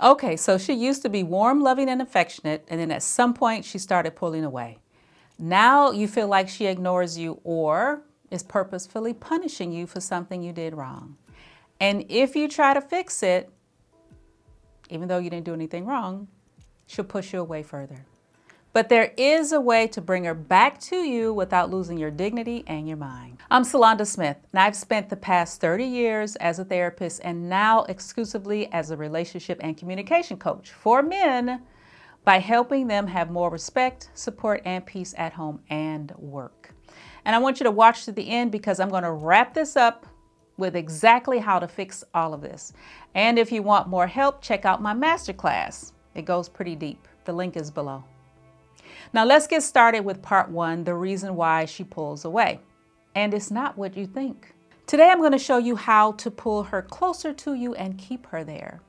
Okay, so she used to be warm, loving, and affectionate, and then at some point she started pulling away. Now you feel like she ignores you or is purposefully punishing you for something you did wrong. And if you try to fix it, even though you didn't do anything wrong, she'll push you away further. But there is a way to bring her back to you without losing your dignity and your mind. I'm Sulonda Smith, and I've spent the past 30 years as a therapist and now exclusively as a relationship and communication coach for men by helping them have more respect, support, and peace at home and work. And I want you to watch to the end because I'm going to wrap this up with exactly how to fix all of this. And if you want more help, check out my masterclass. It goes pretty deep. The link is below. Now let's get started with part one, the reason why she pulls away. And it's not what you think. Today I'm going to show you how to pull her closer to you and keep her there.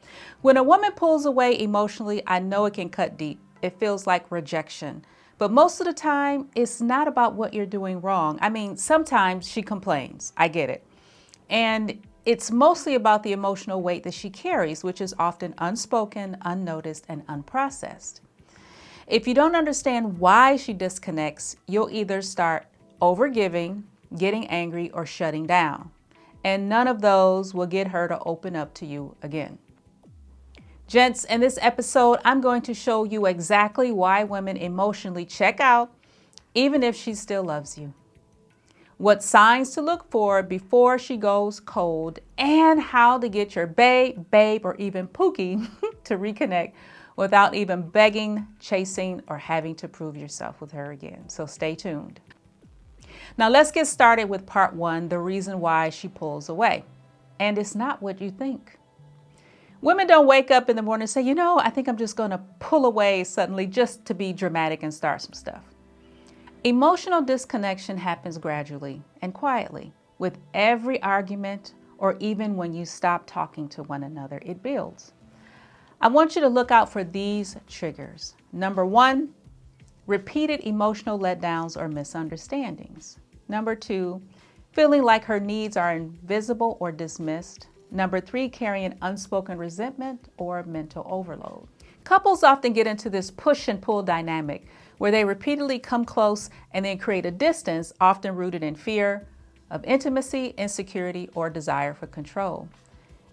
When a woman pulls away emotionally, I know it can cut deep. It feels like rejection. But most of the time, it's not about what you're doing wrong. I mean, sometimes she complains. I get it. And it's mostly about the emotional weight that she carries, which is often unspoken, unnoticed, and unprocessed. If you don't understand why she disconnects, you'll either start overgiving, getting angry, or shutting down. And none of those will get her to open up to you again. Gents, in this episode, I'm going to show you exactly why women emotionally check out, even if she still loves you. What signs to look for before she goes cold, and how to get your babe, or even Pookie to reconnect without even begging, chasing, or having to prove yourself with her again. So stay tuned. Now let's get started with part one, the reason why she pulls away. And it's not what you think. Women don't wake up in the morning and say, I think I'm just going to pull away suddenly just to be dramatic and start some stuff. Emotional disconnection happens gradually and quietly. With every argument, or even when you stop talking to one another, it builds. I want you to look out for these triggers. Number one, repeated emotional letdowns or misunderstandings. Number two, feeling like her needs are invisible or dismissed. Number three, carrying unspoken resentment or mental overload. Couples often get into this push and pull dynamic where they repeatedly come close and then create a distance, often rooted in fear of intimacy, insecurity, or desire for control.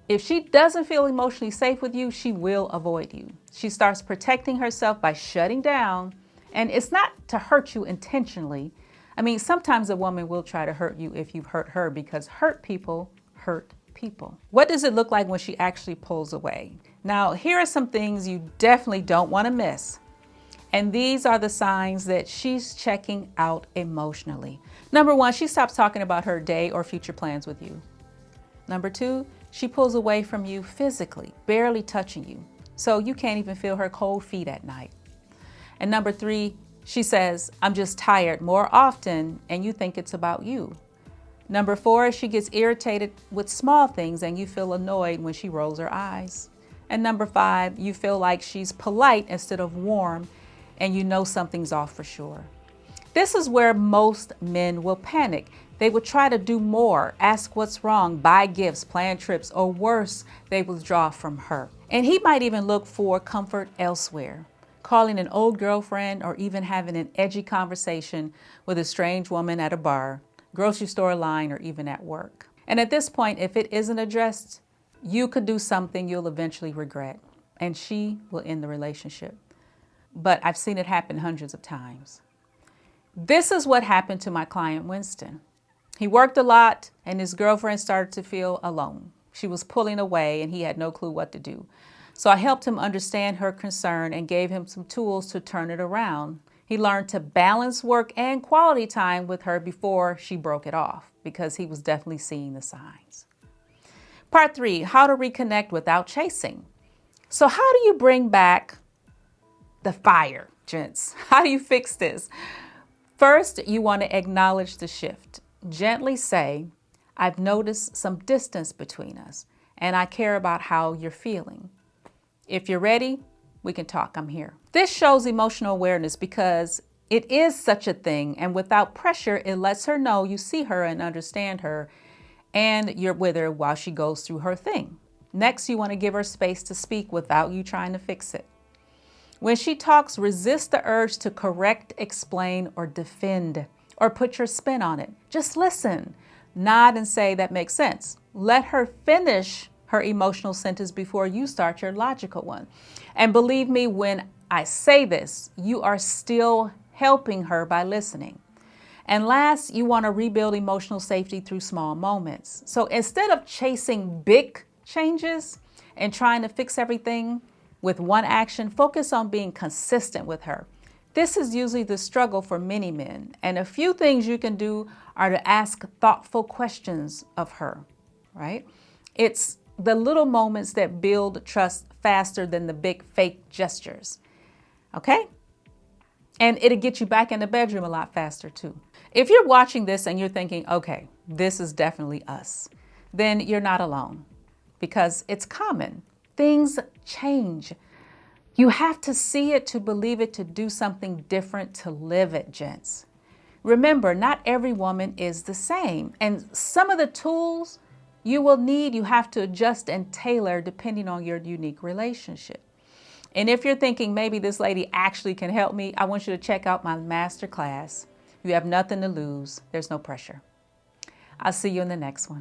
If she doesn't feel emotionally safe with you, she will avoid you. She starts protecting herself by shutting down, and it's not to hurt you intentionally. I mean, sometimes a woman will try to hurt you if you've hurt her because hurt people hurt people. What does it look like when she actually pulls away? Now, here are some things you definitely don't want to miss. And these are the signs that she's checking out emotionally. Number one, she stops talking about her day or future plans with you. Number two, she pulls away from you physically, barely touching you, so you can't even feel her cold feet at night. And number three, she says, I'm just tired more often, and you think it's about you. Number four, she gets irritated with small things and you feel annoyed when she rolls her eyes. And number five, you feel like she's polite instead of warm, and you know something's off for sure. This is where most men will panic. They will try to do more, ask what's wrong, buy gifts, plan trips, or worse, they withdraw from her. And he might even look for comfort elsewhere, calling an old girlfriend or even having an edgy conversation with a strange woman at a bar, grocery store line, or even at work. And at this point, if it isn't addressed, you could do something you'll eventually regret, and she will end the relationship. But I've seen it happen hundreds of times. This is what happened to my client, Winston. He worked a lot and his girlfriend started to feel alone. She was pulling away and he had no clue what to do. So I helped him understand her concern and gave him some tools to turn it around. He learned to balance work and quality time with her before she broke it off because he was definitely seeing the signs. Part three, how to reconnect without chasing. So how do you bring back the fire, gents? How do you fix this? First, you want to acknowledge the shift. Gently say, I've noticed some distance between us, and I care about how you're feeling. If you're ready, we can talk. I'm here. This shows emotional awareness because it is such a thing, and without pressure, it lets her know you see her and understand her, and you're with her while she goes through her thing. Next, you want to give her space to speak without you trying to fix it. When she talks, resist the urge to correct, explain, or defend, or put your spin on it. Just listen, nod, and say that makes sense. Let her finish her emotional sentence before you start your logical one. And believe me, when I say this, you are still helping her by listening. And last, you want to rebuild emotional safety through small moments. So instead of chasing big changes and trying to fix everything with one action, focus on being consistent with her. This is usually the struggle for many men. And a few things you can do are to ask thoughtful questions of her, right? It's the little moments that build trust faster than the big fake gestures, okay? And it'll get you back in the bedroom a lot faster too. If you're watching this and you're thinking, okay, this is definitely us, then you're not alone because it's common. Things change. You have to see it to believe it, to do something different, to live it, gents. Remember, not every woman is the same. And some of the tools you will need, you have to adjust and tailor depending on your unique relationship. And if you're thinking maybe this lady actually can help me, I want you to check out my masterclass. You have nothing to lose. There's no pressure. I'll see you in the next one.